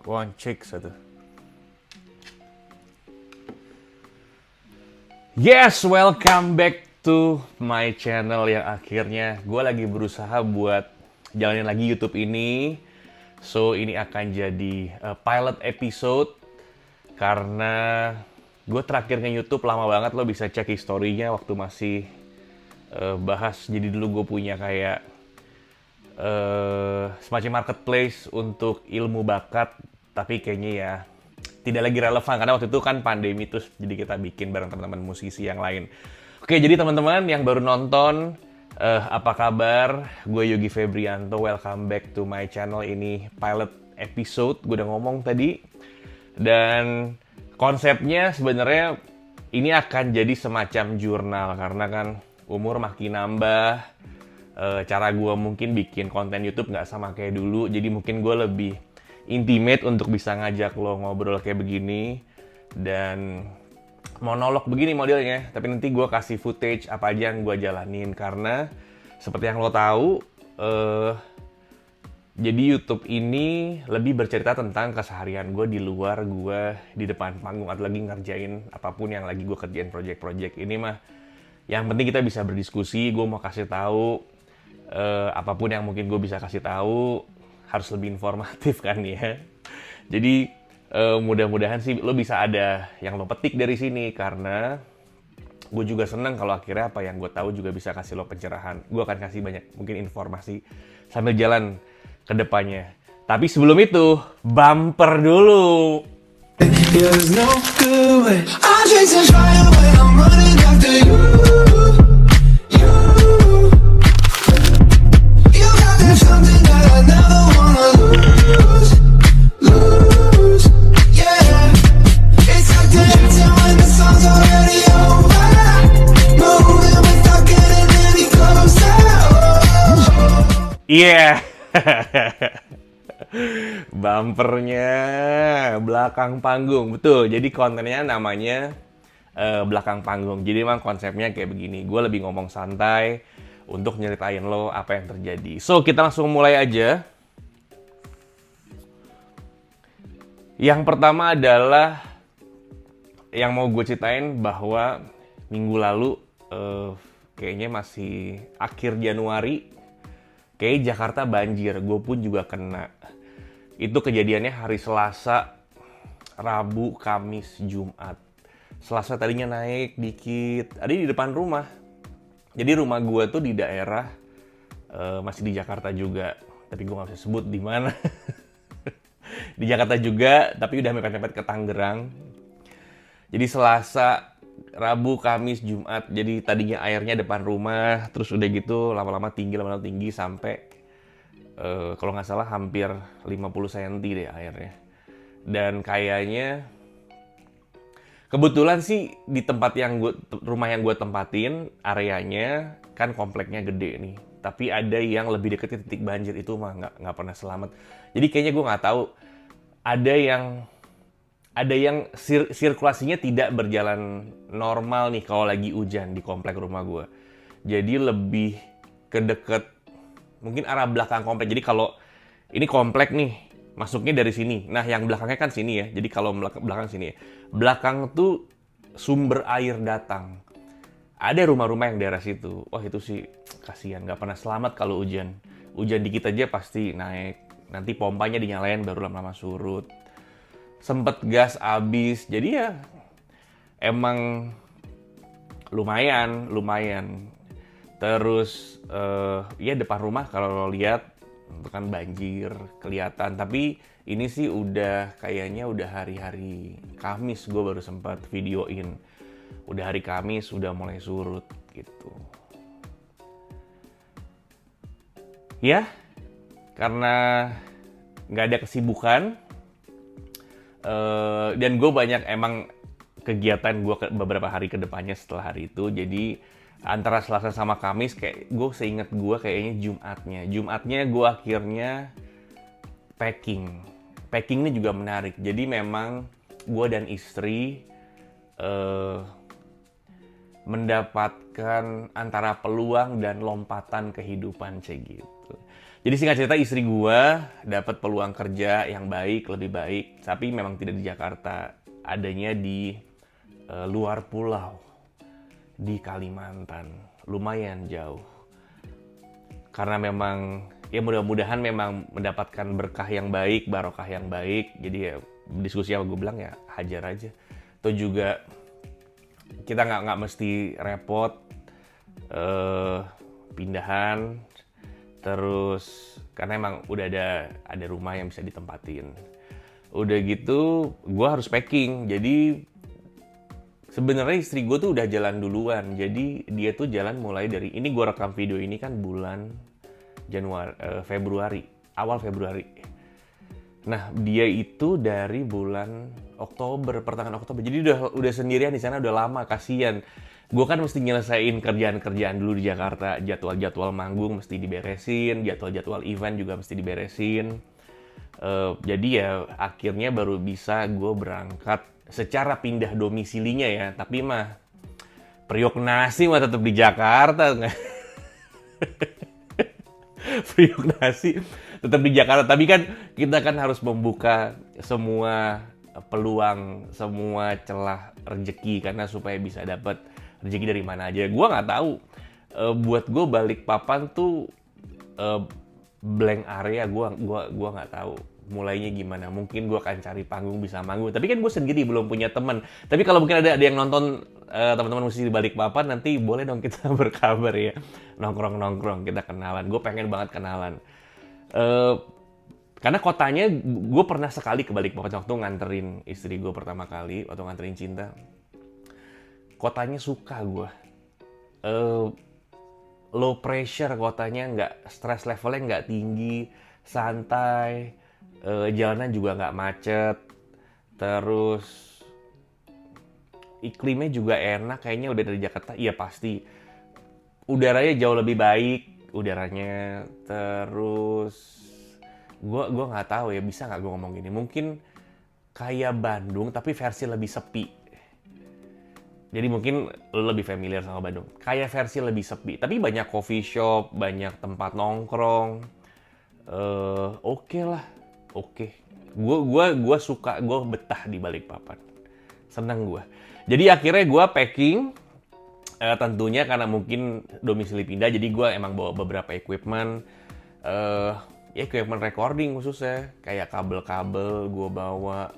One check satu. Yes, welcome back to my channel yang akhirnya gue lagi berusaha buat jalanin lagi YouTube ini. So, ini akan jadi pilot episode karena gue terakhir nge-YouTube lama banget. Lo bisa cek historinya waktu masih bahas. Jadi dulu gue punya kayak semacam marketplace untuk ilmu bakat, tapi kayaknya ya tidak lagi relevan karena waktu itu kan pandemi, terus jadi kita bikin bareng teman-teman musisi yang lain. Oke, jadi teman-teman yang baru nonton, apa kabar? Gue Yogi Febrianto, welcome back to my channel. Ini pilot episode, gue udah ngomong tadi. Dan konsepnya sebenarnya ini akan jadi semacam jurnal karena kan umur makin nambah. Cara gue mungkin bikin konten YouTube nggak sama kayak dulu, jadi mungkin gue lebih intimate untuk bisa ngajak lo ngobrol kayak begini dan monolog begini modelnya. Tapi nanti gue kasih footage apa aja yang gue jalanin karena seperti yang lo tahu, jadi YouTube ini lebih bercerita tentang keseharian gue di luar gue di depan panggung atau lagi ngerjain apapun yang lagi gue kerjain, project-project ini mah. Yang penting kita bisa berdiskusi, gue mau kasih tahu apapun yang mungkin gue bisa kasih tahu harus lebih informatif kan ya. Jadi mudah-mudahan sih lo bisa ada yang lo petik dari sini karena gue juga seneng kalau akhirnya apa yang gue tahu juga bisa kasih lo pencerahan. Gue akan kasih banyak mungkin informasi sambil jalan ke depannya. Tapi sebelum itu, bumper dulu. There's no good way. I'm chasing fire when I'm running after you. You. You got that something that I never wanna lose. Lose. Yeah. It's like dancing when the song's already over. Moving without getting any closer. Iya. Bumpernya belakang panggung, betul. Jadi kontennya namanya belakang panggung. Jadi emang konsepnya kayak begini. Gue lebih ngomong santai untuk nyeritain lo apa yang terjadi. So, kita langsung mulai aja. Yang pertama adalah yang mau gue ceritain bahwa minggu lalu, kayaknya masih akhir Januari, kayak Jakarta banjir. Gue pun juga kena. Itu kejadiannya hari Selasa, Rabu, Kamis, Jumat. Selasa tadinya naik dikit, ada di depan rumah. Jadi rumah gue tuh di daerah masih di Jakarta juga, tapi gue nggak bisa sebut di mana. Di Jakarta juga, tapi udah mepet-mepet ke Tangerang. Jadi Selasa, Rabu, Kamis, Jumat. Jadi tadinya airnya depan rumah, terus udah gitu lama-lama tinggi sampai kalau nggak salah hampir 50 cm deh airnya. Dan kayaknya kebetulan sih di tempat yang rumah yang gue tempatin, areanya kan kompleknya gede nih. Tapi ada yang lebih deket ke titik banjir, itu mah nggak pernah selamat. Jadi kayaknya gue nggak tahu, ada yang sirkulasinya tidak berjalan normal nih kalau lagi hujan di komplek rumah gue. Jadi lebih ke deket mungkin arah belakang komplek. Jadi kalau ini komplek nih, masuknya dari sini. Nah, yang belakangnya kan sini ya. Jadi kalau belakang sini ya. Belakang tuh sumber air datang. Ada rumah-rumah yang daerah situ. Wah, itu sih kasihan, nggak pernah selamat kalau hujan. Hujan dikit aja pasti naik. Nanti pompanya dinyalain baru lama-lama surut. Sempet gas habis. Jadi ya emang lumayan. Terus ya depan rumah kalau lo lihat itu kan banjir kelihatan. Tapi ini sih udah kayaknya udah hari-hari Kamis gue baru sempat videoin. Udah hari Kamis udah mulai surut gitu. Ya, karena nggak ada kesibukan dan gue banyak emang kegiatan gue beberapa hari ke depannya setelah hari itu. Jadi antara Selasa sama Kamis kayak gue seingat gue kayaknya Jumatnya gue akhirnya packing ini juga menarik. Jadi memang gue dan istri mendapatkan antara peluang dan lompatan kehidupan gitu. Jadi singkat cerita istri gua dapat peluang kerja yang baik, lebih baik, tapi memang tidak di Jakarta, adanya di luar pulau, di Kalimantan, lumayan jauh. Karena memang ya mudah-mudahan memang mendapatkan berkah yang baik, barokah yang baik. Jadi ya diskusi sama gue bilang ya hajar aja. Atau juga kita nggak mesti repot pindahan terus karena emang udah ada rumah yang bisa ditempatin. Udah gitu gue harus packing. Jadi sebenarnya istri gue tuh udah jalan duluan. Jadi dia tuh jalan mulai dari ini, gue rekam video ini kan bulan Februari, awal Februari. Nah, dia itu dari bulan Oktober, pertengahan Oktober. Jadi udah sendirian di sana, udah lama, kasihan. Gue kan mesti nyelesain kerjaan-kerjaan dulu di Jakarta, jadwal-jadwal manggung mesti diberesin, jadwal-jadwal event juga mesti diberesin. Jadi ya akhirnya baru bisa gue berangkat secara pindah domisilinya ya, tapi mah periuk nasi mah tetap di Jakarta. Periuk nasi tetap di Jakarta, tapi kan kita kan harus membuka semua peluang, semua celah rezeki karena supaya bisa dapat rezeki dari mana aja. Gua nggak tahu. Buat gue Balikpapan tuh blank area, gua nggak tahu mulainya gimana. Mungkin gue akan cari panggung bisa manggung, tapi kan gue sendiri belum punya teman. Tapi kalau mungkin ada yang nonton teman-teman musisi di Balikpapan, nanti boleh dong kita berkabar ya, nongkrong kita kenalan. Gue pengen banget kenalan karena kotanya gue pernah sekali ke Balikpapan waktu nganterin istri gue pertama kali, waktu nganterin Cinta. Kotanya suka gue, low pressure kotanya, nggak stress levelnya nggak tinggi, santai. Jalanan juga nggak macet, terus iklimnya juga enak, kayaknya lebih dari Jakarta. Iya pasti, udaranya jauh lebih baik, udaranya. Terus gue nggak tahu ya, bisa nggak gue ngomong gini? Mungkin kayak Bandung tapi versi lebih sepi. Jadi mungkin lo lebih familiar sama Bandung. Kayak versi lebih sepi, tapi banyak coffee shop, banyak tempat nongkrong. Oke lah. Oke, gue suka, gue betah di Balikpapan, seneng gue. Jadi akhirnya gue packing, tentunya karena mungkin domisili pindah, jadi gue emang bawa beberapa equipment, equipment recording khususnya, kayak kabel-kabel gue bawa,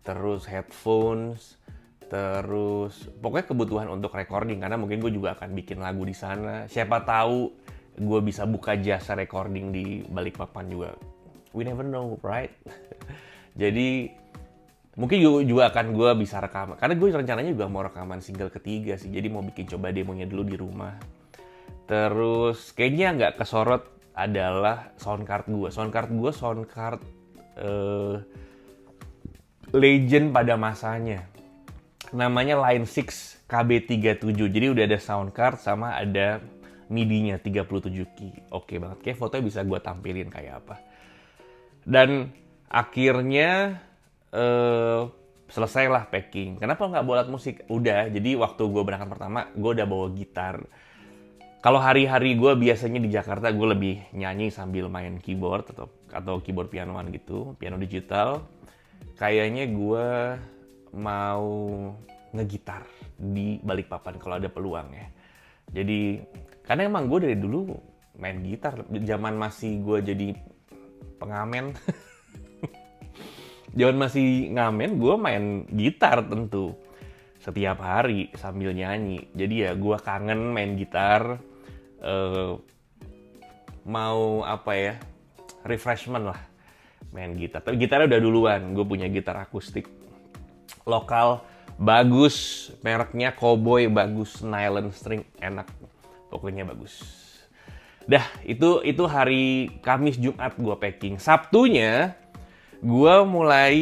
terus headphones, terus pokoknya kebutuhan untuk recording karena mungkin gue juga akan bikin lagu di sana. Siapa tahu gue bisa buka jasa recording di Balikpapan juga. We never know, right? Jadi mungkin juga akan gue bisa rekaman. Karena gue rencananya juga mau rekaman single ketiga sih. Jadi mau bikin coba demonya dulu di rumah. Terus kayaknya nggak kesorot adalah soundcard gue. Soundcard legend pada masanya. Namanya Line 6 KB37. Jadi udah ada soundcard sama ada MIDI-nya 37 key. Oke banget. Kayak fotonya bisa gue tampilin kayak apa. Dan akhirnya selesailah packing. Kenapa nggak bawa alat musik? Udah, jadi waktu gue berangkat pertama, gue udah bawa gitar. Kalau hari-hari gue biasanya di Jakarta, gue lebih nyanyi sambil main keyboard atau keyboard pianoan gitu, piano digital. Kayaknya gue mau ngegitar di Balikpapan kalau ada peluang ya. Jadi, karena emang gue dari dulu main gitar. Zaman masih gue jadi pengamen. Zaman masih ngamen, gue main gitar tentu. Setiap hari sambil nyanyi. Jadi ya gue kangen main gitar. Mau apa ya, refreshment lah. Main gitar. Tapi gitarnya udah duluan. Gue punya gitar akustik. Lokal, bagus. Mereknya Cowboy, bagus. Nylon string, enak. Pokoknya bagus. Dah, itu hari Kamis Jumat gue packing. Sabtunya gue mulai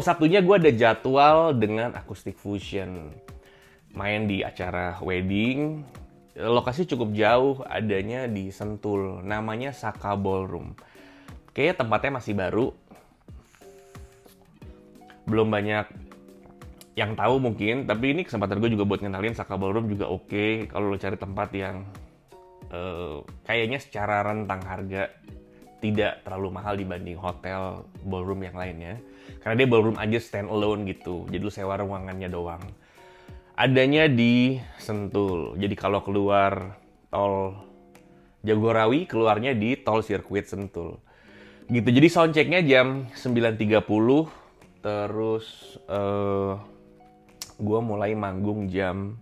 Sabtunya gue ada jadwal dengan Acoustic Fusion. Main di acara wedding. Lokasi cukup jauh, adanya di Sentul. Namanya Saka Ballroom. Kayaknya tempatnya masih baru. Belum banyak yang tahu mungkin, tapi ini kesempatan gue juga buat ngenalin Saka Ballroom juga oke. Kalau lo cari tempat yang kayaknya secara rentang harga tidak terlalu mahal dibanding hotel ballroom yang lainnya. Karena dia ballroom aja stand alone gitu, jadi lu sewa ruangannya doang. Adanya di Sentul, jadi kalau keluar tol Jagorawi, keluarnya di tol sirkuit Sentul. Gitu, jadi soundchecknya jam 9.30, terus gue mulai manggung jam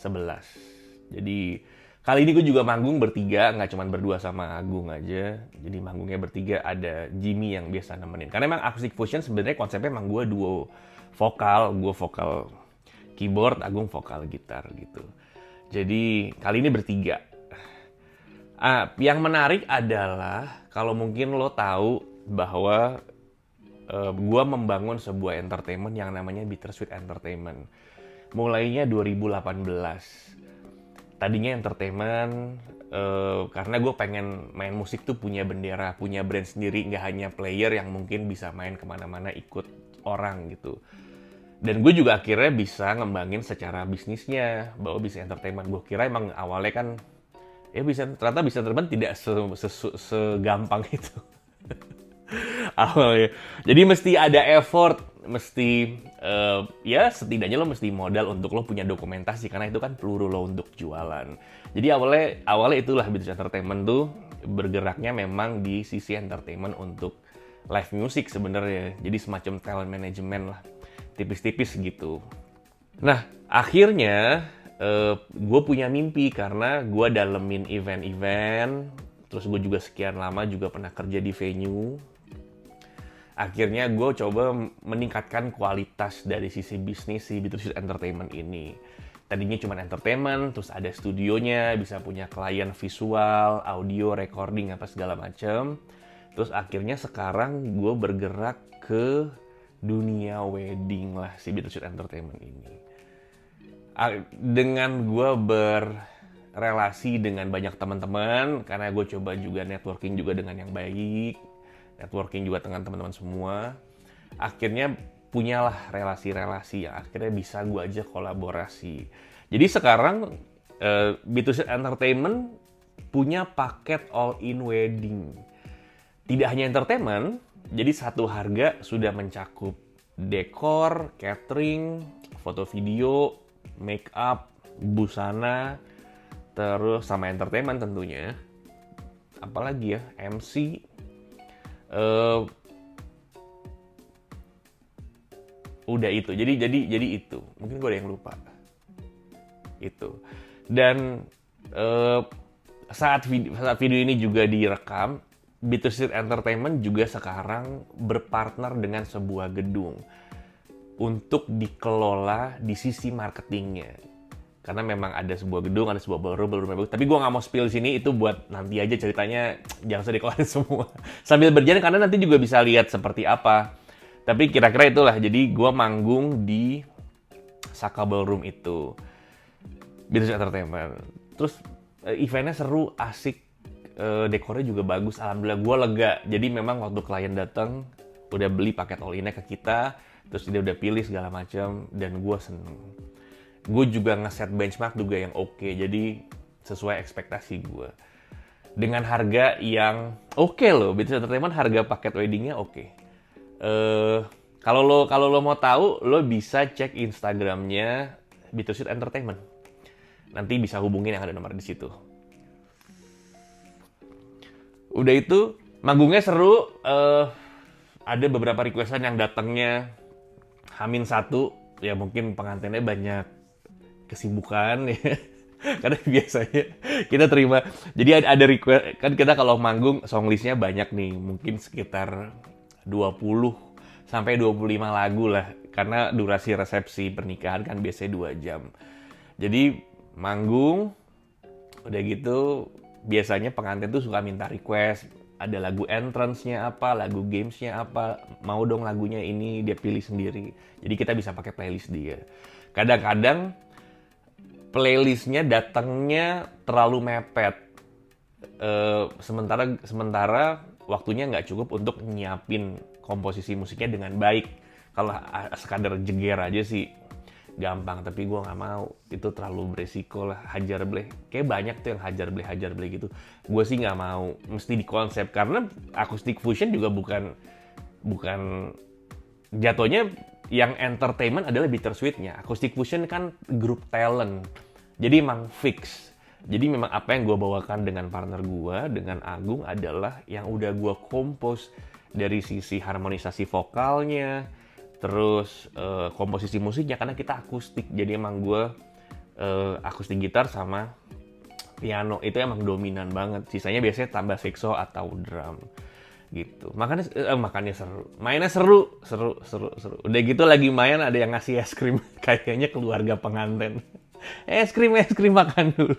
11. Jadi kali ini gue juga manggung bertiga, nggak cuma berdua sama Agung aja. Jadi manggungnya bertiga, ada Jimmy yang biasa nemenin. Karena emang Acoustic Fusion sebenarnya konsepnya emang gue duo vokal, gue vokal keyboard, Agung vokal gitar gitu. Jadi kali ini bertiga. Yang menarik adalah kalau mungkin lo tahu bahwa gue membangun sebuah entertainment yang namanya Bittersweet Entertainment. Mulainya 2018. Tadinya entertainment karena gue pengen main musik tuh punya bendera, punya brand sendiri, nggak hanya player yang mungkin bisa main kemana-mana ikut orang gitu. Dan gue juga akhirnya bisa ngembangin secara bisnisnya, bahwa bisa entertainment. Gue kira emang awalnya kan, ya ternyata bisa entertainment tidak segampang itu. Awalnya. Jadi mesti ada effort, mesti ya setidaknya lo mesti modal untuk lo punya dokumentasi, karena itu kan peluru lo untuk jualan. Jadi awalnya itulah bisnis entertainment tuh bergeraknya memang di sisi entertainment untuk live music sebenarnya. Jadi semacam talent management lah, tipis-tipis gitu. Nah akhirnya gue punya mimpi karena gue dalemin event-event, terus gue juga sekian lama juga pernah kerja di venue. Akhirnya gue coba meningkatkan kualitas dari sisi bisnis si Bittersweet Entertainment ini. Tadinya cuma entertainment, terus ada studionya, bisa punya klien visual, audio, recording, apa segala macem. Terus akhirnya sekarang gue bergerak ke dunia wedding lah si Bittersweet Entertainment ini. Dengan gue berrelasi dengan banyak teman-teman, karena gue coba juga networking juga dengan yang baik, networking juga dengan teman-teman semua, akhirnya punyalah relasi-relasi yang akhirnya bisa gue ajak kolaborasi. Jadi sekarang Bittersweet Entertainment punya paket all-in wedding. Tidak hanya entertainment, jadi satu harga sudah mencakup dekor, catering, foto video, make up, busana, terus sama entertainment tentunya. Apalagi ya, MC, udah itu. Jadi itu. Mungkin gue ada yang lupa. Itu. Dan saat video ini juga direkam, Bittersweet Entertainment juga sekarang berpartner dengan sebuah gedung untuk dikelola di sisi marketingnya. Karena memang ada sebuah gedung, ada sebuah ballroom. Tapi gue nggak mau spill di sini, itu buat nanti aja ceritanya, jangan usah dikeluarin semua. Sambil berjalan, karena nanti juga bisa lihat seperti apa. Tapi kira-kira itulah, jadi gue manggung di Saka Ballroom itu. Bittersweet Entertainment. Terus eventnya seru, asik, dekornya juga bagus. Alhamdulillah gue lega. Jadi memang waktu klien datang, udah beli paket all-in-nya ke kita, terus dia udah pilih segala macam, dan gue seneng. Gue juga ngeset benchmark juga yang oke, jadi sesuai ekspektasi gue. Dengan harga yang oke loh, Bittersweet Entertainment harga paket weddingnya oke. Kalau lo mau tahu, lo bisa cek Instagramnya Bittersweet Entertainment. Nanti bisa hubungin yang ada nomor di situ. Udah itu, manggungnya seru. Ada beberapa requestan yang datangnya H-1, ya mungkin pengantinnya banyak kesibukan ya. Karena biasanya kita terima, jadi ada request, kan kita kalau manggung songlistnya banyak nih, mungkin sekitar 20 sampai 25 lagu lah, karena durasi resepsi pernikahan kan biasanya 2 jam. Jadi manggung, udah gitu biasanya pengantin tuh suka minta request, ada lagu entrance-nya apa, lagu games-nya apa, mau dong lagunya ini, dia pilih sendiri. Jadi kita bisa pakai playlist dia. Kadang-kadang playlistnya datangnya terlalu mepet, sementara waktunya nggak cukup untuk nyiapin komposisi musiknya dengan baik. Kalau sekadar jeger aja sih gampang, tapi gue nggak mau, itu terlalu beresiko lah, hajar bleh. Kayak banyak tuh yang hajar bleh gitu. Gue sih nggak mau, mesti di konsep, karena acoustic fusion juga bukan jatuhnya yang entertainment adalah bittersweetnya. Acoustic fusion kan grup talent, jadi emang fix. Jadi memang apa yang gue bawakan dengan partner gue, dengan Agung, adalah yang udah gue compose dari sisi harmonisasi vokalnya, terus komposisi musiknya, karena kita akustik. Jadi emang gue akustik gitar sama piano, itu emang dominan banget. Sisanya biasanya tambah saxo atau drum gitu. Makanya seru, mainnya seru. Udah gitu lagi main ada yang ngasih es krim, kayaknya keluarga pengantin. Es krim makan dulu.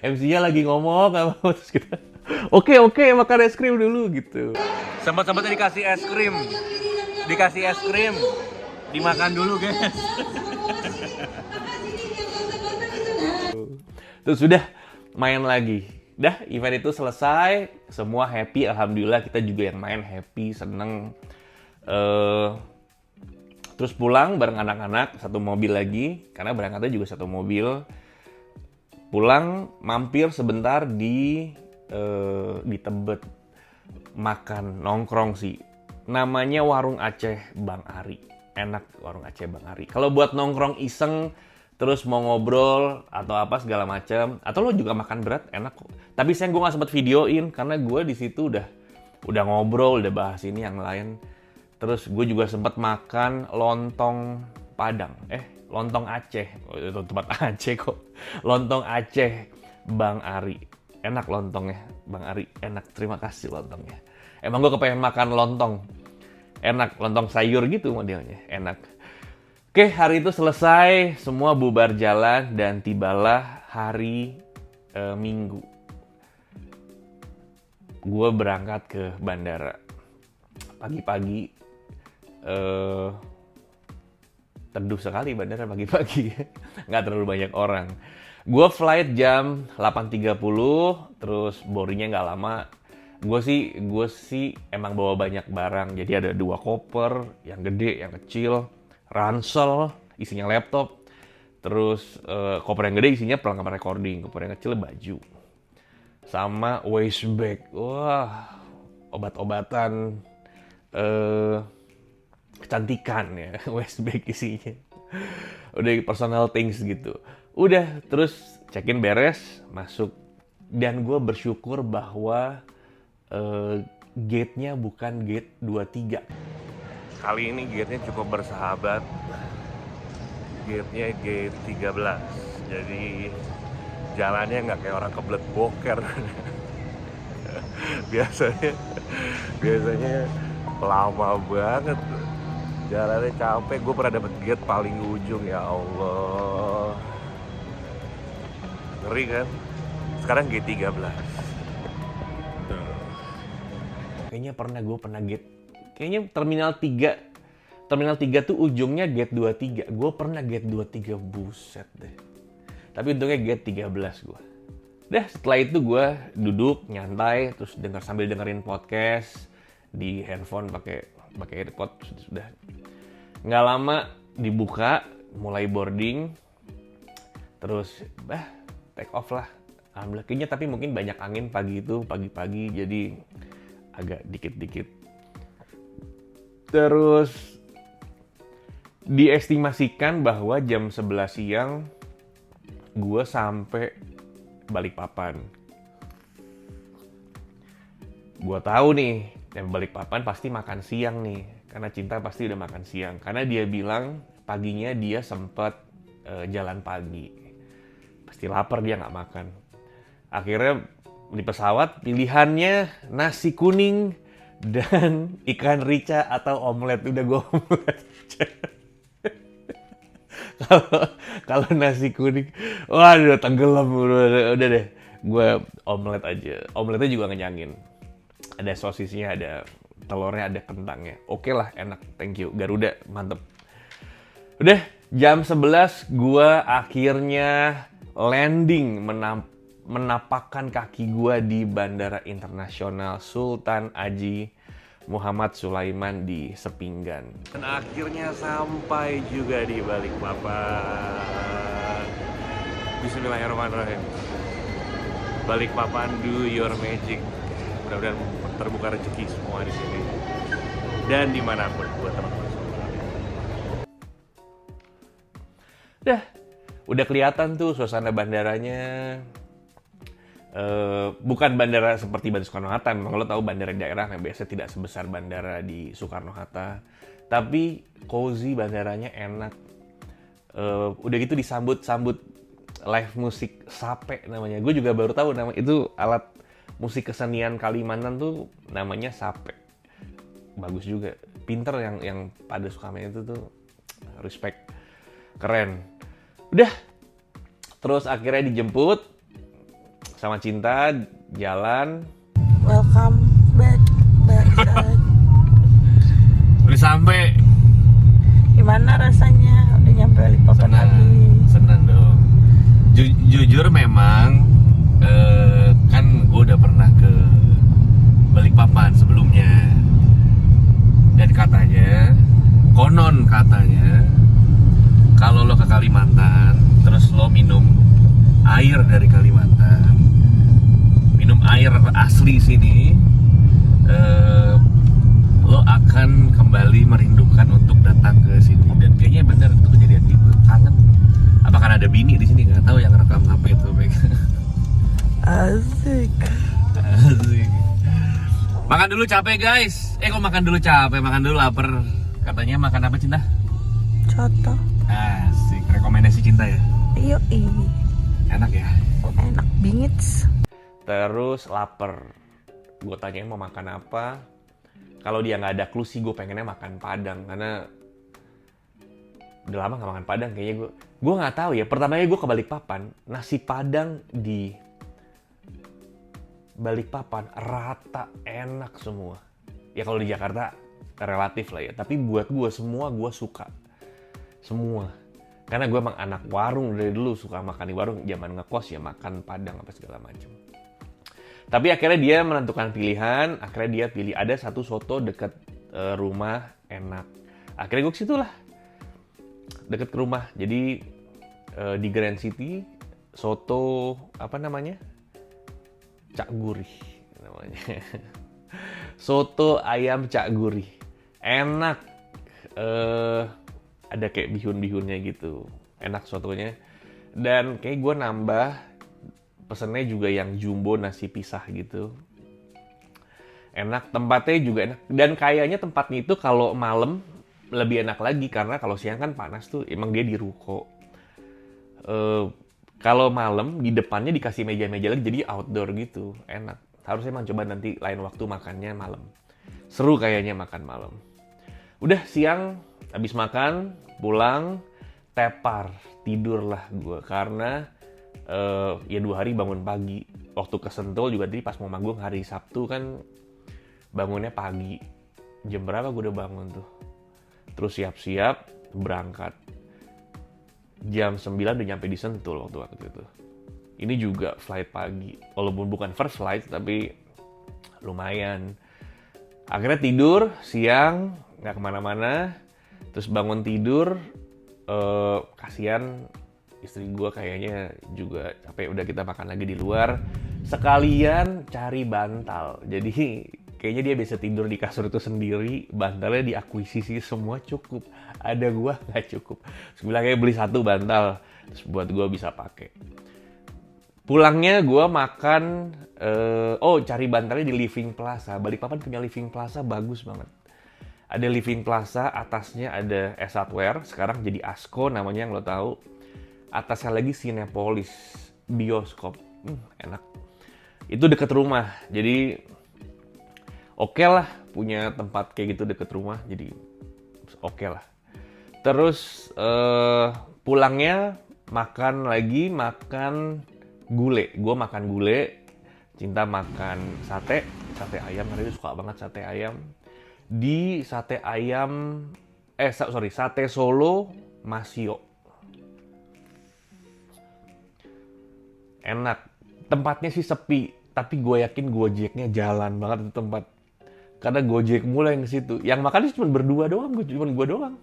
MC-nya lagi ngomong apa, terus kita oke makan es krim dulu gitu. Sempat-sempatnya dikasih es krim, dimakan dulu guys. Terus sudah main lagi. Dah, event itu selesai, semua happy, alhamdulillah. Kita juga yang main happy, seneng. Terus pulang bareng anak-anak, satu mobil lagi, karena berangkatnya juga satu mobil. Pulang, mampir sebentar di Tebet, makan, nongkrong sih. Namanya Warung Aceh Bang Ari. Enak Warung Aceh Bang Ari. Kalau buat nongkrong iseng, terus mau ngobrol atau apa segala macam, atau lo juga makan berat, enak kok. Tapi sayang gue nggak sempet videoin karena gue di situ udah ngobrol, udah bahas ini yang lain. Terus gue juga sempet makan lontong Padang, lontong Aceh, itu tempat Aceh kok. Lontong Aceh Bang Ari, enak lontongnya Bang Ari, enak. Terima kasih lontongnya. Emang gue kepengen makan lontong, enak, lontong sayur gitu modelnya, enak. Oke, hari itu selesai, semua bubar jalan, dan tibalah hari Minggu. Gue berangkat ke bandara pagi-pagi. Teduh sekali bandara pagi-pagi, nggak terlalu banyak orang. Gue flight jam 8.30, terus boardingnya nggak lama. Gue sih emang bawa banyak barang, jadi ada 2 koper, yang gede, yang kecil. Ransel, isinya laptop. Terus koper yang gede isinya perlengkapan recording. Koper yang kecil baju. Sama waist bag. Wah, obat-obatan kecantikan ya. Waist bag isinya. Udah personal things gitu. Udah, terus check-in beres, masuk. Dan gue bersyukur bahwa gate-nya bukan gate 23. Kali ini gate-nya cukup bersahabat. Gate-nya gate 13. Jadi jalannya nggak kayak orang kebelet boker. biasanya lama banget. Jalannya capek. Gue pernah dapet gate paling ujung, ya Allah. Ngeri kan? Sekarang gate 13. Kayaknya gue pernah gate. Kayaknya Terminal 3 tuh ujungnya gate 23. Gue pernah gate 23, buset deh. Tapi untungnya gate 13 gue. Dah, setelah itu gue duduk nyantai, terus sambil dengerin podcast di handphone pakai AirPod. Sudah nggak lama dibuka, mulai boarding, terus take off lah. Alhamdulillah, kayaknya tapi mungkin banyak angin pagi-pagi, jadi agak dikit-dikit. Terus diestimasikan bahwa jam 11 siang gue sampai Balikpapan. Gue tahu nih, yang Balikpapan pasti makan siang nih, karena Cinta pasti udah makan siang. Karena dia bilang paginya dia sempat jalan pagi, pasti lapar, dia nggak makan. Akhirnya di pesawat pilihannya nasi kuning dan ikan rica atau omelet. Udah gue omelet aja. Kalau nasi kuning, waduh tenggelam, udah deh, gue omelet aja. Omeletnya juga ngenyangin. Ada sosisnya, ada telurnya, ada kentangnya. Oke lah, enak, thank you. Garuda, mantep. Udah, jam 11 gue akhirnya landing, menapakkan kaki gue di Bandara Internasional Sultan Haji Muhammad Sulaiman di Sepinggan. Dan akhirnya sampai juga di Balikpapan. Bismillahirrahmanirrahim. Balikpapan, do your magic. Mudah-mudahan terbuka rezeki semua di sini dan dimanapun buat teman-teman semua. Udah kelihatan tuh suasana bandaranya. Bukan bandara seperti Bandara Soekarno-Hatta, memang lo tahu bandara di daerah yang biasa tidak sebesar bandara di Soekarno-Hatta, tapi cozy, bandaranya enak. Udah gitu disambut live musik sape namanya. Gue juga baru tahu nama itu, alat musik kesenian Kalimantan tuh namanya sape. Bagus juga, pinter yang pada suka main itu tuh, respect, keren. Udah, terus akhirnya dijemput sama Cinta, jalan. Welcome back. Udah sampai. Gimana rasanya? Udah nyampe Balikpapan lagi. Senang dong. Jujur memang kan gue udah pernah ke Balikpapan sebelumnya. Dan konon katanya, kalau lo ke Kalimantan, terus lo minum air dari Kalimantan, minum air asli sini, lo akan kembali merindukan untuk datang ke sini. Dan kayaknya bener itu kejadian gitu, kangen. Apakah ada bini di sini, nggak tahu yang rekam HP itu. Asik. Makan dulu capek guys. Kok makan dulu capek, makan dulu lapar. Katanya makan apa, Cinta? Coto. Asik, rekomendasi Cinta ya. Yoi. Enak ya. Enak bingit. Terus lapar. Gue tanyain mau makan apa. Kalau dia nggak ada clue sih, gue pengennya makan Padang, karena udah lama nggak makan Padang kayaknya. Gue nggak tahu ya. Pertamanya gue ke Balikpapan, nasi Padang di Balikpapan rata enak semua. Ya kalau di Jakarta relatif lah ya. Tapi buat gue semua gue suka. Semua. Karena gue emang anak warung dari dulu, suka makan di warung. Zaman ngekos ya makan Padang apa segala macam. Tapi akhirnya dia menentukan pilihan. Akhirnya dia pilih ada satu soto dekat rumah enak. Akhirnya gue ke situ lah. Dekat ke rumah. Jadi di Grand City, soto apa namanya? Cak Gurih namanya. Soto ayam Cak Gurih. Enak. Ada kayak bihun-bihunnya gitu. Enak sotonya. Dan kayak gue nambah pesennya juga yang jumbo nasi pisah gitu. Enak, tempatnya juga enak. Dan kayaknya tempatnya itu kalau malam lebih enak lagi, karena kalau siang kan panas tuh, emang dia di ruko. Kalau malam di depannya dikasih meja-meja lagi, jadi outdoor gitu, enak. Harusnya emang coba nanti lain waktu makannya malam. Seru kayaknya makan malam. Udah siang, habis makan, pulang, tepar, tidurlah gue. Karena ya 2 hari bangun pagi. Waktu ke Sentul juga tadi pas mau manggung hari Sabtu kan bangunnya pagi. Jam berapa gue udah bangun tuh. Terus siap-siap, berangkat. Jam 9 udah nyampe di Sentul waktu itu. Ini juga flight pagi. Walaupun bukan first flight, tapi lumayan. Akhirnya tidur, siang, nggak kemana-mana. Terus bangun tidur, kasihan istri gue kayaknya juga capek, udah kita makan lagi di luar. Sekalian cari bantal. Jadi kayaknya dia bisa tidur di kasur itu sendiri, bantalnya diakuisisi semua cukup. Ada gua nggak cukup. Sebelah kayak beli 1 bantal, terus buat gua bisa pakai. Pulangnya gua makan, cari bantalnya di Living Plaza. Balikpapan punya Living Plaza bagus banget. Ada Living Plaza, atasnya ada S Hardware, sekarang jadi Asko namanya yang lo tahu. Atasnya lagi Cinepolis, bioskop, enak. Itu deket rumah, jadi oke lah punya tempat kayak gitu deket rumah, jadi oke lah. Terus pulangnya makan gulai. Gue makan gulai, Cinta makan sate ayam. Karena dia suka banget sate ayam. Di sate Solo Masio. Enak. Tempatnya sih sepi, tapi gue yakin Gojeknya jalan banget itu tempat. Karena Gojek mulai yang ke situ. Yang makan cuma berdua doang, cuma gue doang.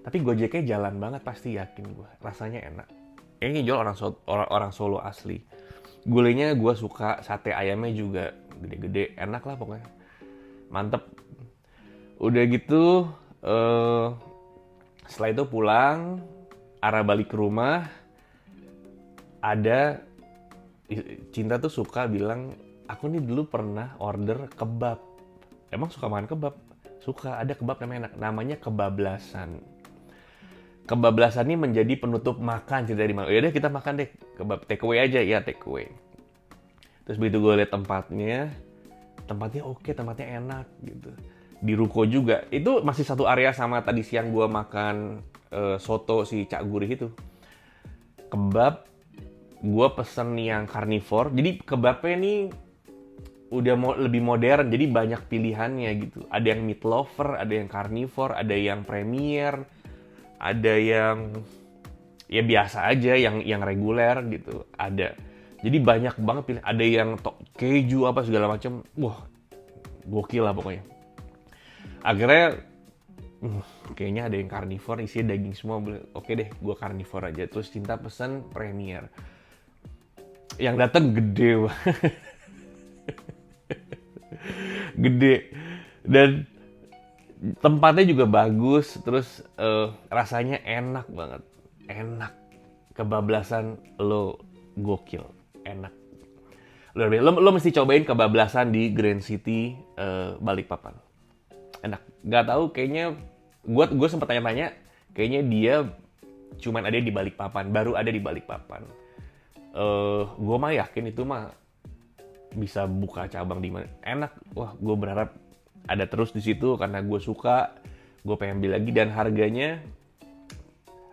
Tapi Gojeknya jalan banget, pasti yakin gue. Rasanya enak. Kayaknya jual orang Solo asli. Gulainya gue suka, sate ayamnya juga gede-gede, enak lah pokoknya. Mantep. Udah gitu, setelah itu pulang, arah balik ke rumah, ada Cinta tuh suka bilang, aku nih dulu pernah order kebab. Emang suka makan kebab? Suka, ada kebab namanya kebablasan. Kebablasan ini menjadi penutup makan cerita di mana. Ya udah kita makan deh, kebab take away aja, ya take away. Terus begitu gue liat tempatnya oke, tempatnya enak gitu. Di ruko juga, itu masih satu area sama tadi siang gue makan soto si Cak Gurih itu. Kebab, gue pesen yang karnivor, jadi kebabnya nih udah lebih modern, jadi banyak pilihannya gitu. Ada yang meat lover, ada yang karnivor, ada yang premier, ada yang ya biasa aja, yang reguler gitu, ada. Jadi banyak banget pilihan, ada yang keju apa segala macam. Wah, gokil lah pokoknya. Akhirnya kayaknya ada yang karnivor, isinya daging semua. Oke deh, gue karnivor aja. Terus Cinta pesan premier. Yang datang gede banget. Gede. Dan tempatnya juga bagus. Terus rasanya enak banget. Enak. Kebablasan lo gokil. Enak. Lo mesti cobain kebablasan di Grand City Balikpapan. Enak. Gak tahu, kayaknya gue sempat tanya-tanya, kayaknya dia cuman ada di Balikpapan, baru ada di Balikpapan. Gue mah yakin itu mah bisa buka cabang di mana. Enak. Wah, gue berharap ada terus di situ karena gue suka, gue pengen beli lagi, dan harganya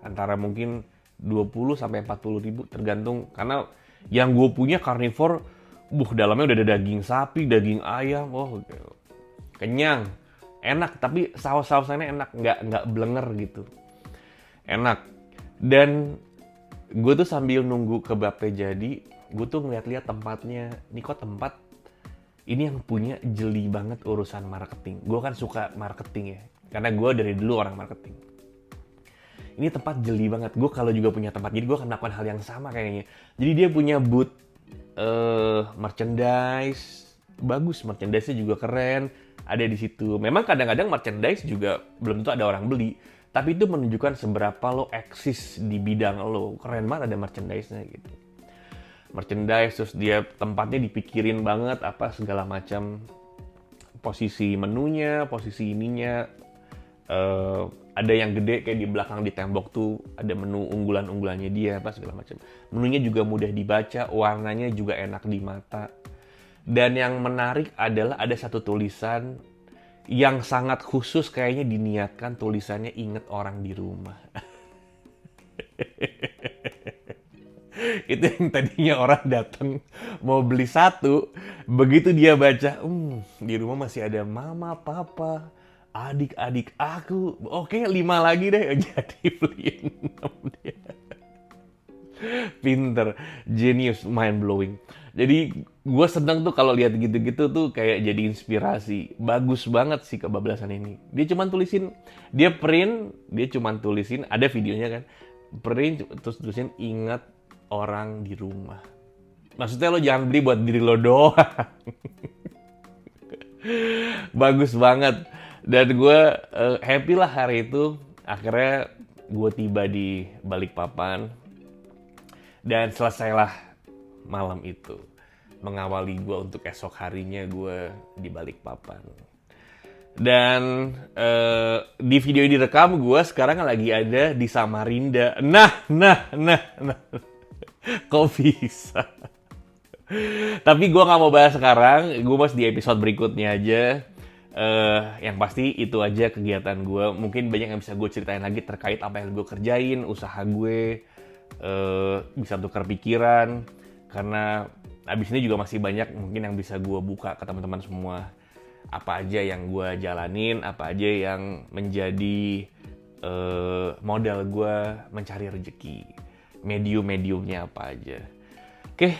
antara mungkin 20 sampai 40 ribu tergantung, karena yang gue punya karnivor, dalamnya udah ada daging sapi, daging ayam, kenyang. Enak, tapi saus-sausannya enak, nggak blenger gitu. Enak. Dan gue tuh sambil nunggu kebabnya jadi, gue tuh ngeliat-liat tempatnya. Ini kok tempat, ini yang punya jeli banget urusan marketing. Gue kan suka marketing ya, karena gue dari dulu orang marketing. Ini tempat jeli banget. Gue kalau juga punya tempat, jadi gue akan melakukan hal yang sama kayaknya. Jadi dia punya booth merchandise, bagus, merchandise-nya juga keren. Ada di situ. Memang kadang-kadang merchandise juga belum tentu ada orang beli, tapi itu menunjukkan seberapa lo eksis di bidang lo. Keren banget ada merchandise-nya gitu. Merchandise, terus dia tempatnya dipikirin banget apa segala macam, posisi menunya, posisi ininya. Ada yang gede kayak di belakang di tembok tuh ada menu unggulan-unggulannya dia apa segala macam. Menunya juga mudah dibaca, warnanya juga enak di mata. Dan yang menarik adalah ada satu tulisan yang sangat khusus, kayaknya diniatkan tulisannya inget orang di rumah. Itu yang tadinya orang datang mau beli satu, begitu dia baca, di rumah masih ada mama, papa, adik-adik aku. Oke, 5 lagi deh, jadi beliin dia. Pinter, genius, mind blowing. Jadi gue seneng tuh kalau lihat gitu-gitu tuh kayak jadi inspirasi. Bagus banget sih kebablasan ini. Dia cuman tulisin, dia cuman tulisin, ada videonya kan, print terus tulisin ingat orang di rumah. Maksudnya lo jangan beli buat diri lo doang. Bagus banget. Dan gue happy lah hari itu. Akhirnya gue tiba di Balikpapan. Dan selesailah malam itu. Mengawali gue untuk esok harinya gue di Balikpapan. Dan di video ini direkam gue sekarang lagi ada di Samarinda. Nah. Kok bisa? Tapi gue gak mau bahas sekarang. Gue bahas di episode berikutnya aja. Yang pasti itu aja kegiatan gue. Mungkin banyak yang bisa gue ceritain lagi terkait apa yang gue kerjain, usaha gue. Bisa tukar pikiran. Karena abis ini juga masih banyak mungkin yang bisa gue buka ke teman-teman semua. Apa aja yang gue jalanin, apa aja yang menjadi modal gue mencari rezeki. Medium-mediumnya apa aja. Oke,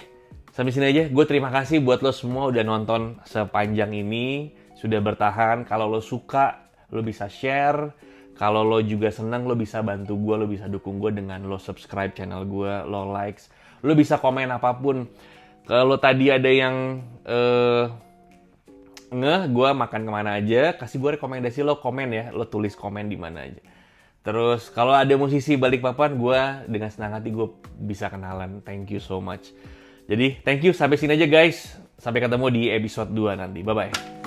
sampai sini aja. Gue terima kasih buat lo semua udah nonton sepanjang ini. sudah bertahan. Kalau lo suka, lo bisa share. Kalau lo juga senang, lo bisa bantu gue, lo bisa dukung gue dengan lo subscribe channel gue, lo likes. Lo bisa komen apapun. Kalau tadi ada yang gue makan kemana aja, kasih gue rekomendasi, lo komen ya, lo tulis komen di mana aja. Terus kalau ada musisi Balikpapan, gue dengan senang hati gue bisa kenalan. Thank you so much. Jadi thank you, sampai sini aja guys. Sampai ketemu di episode 2 nanti. Bye-bye.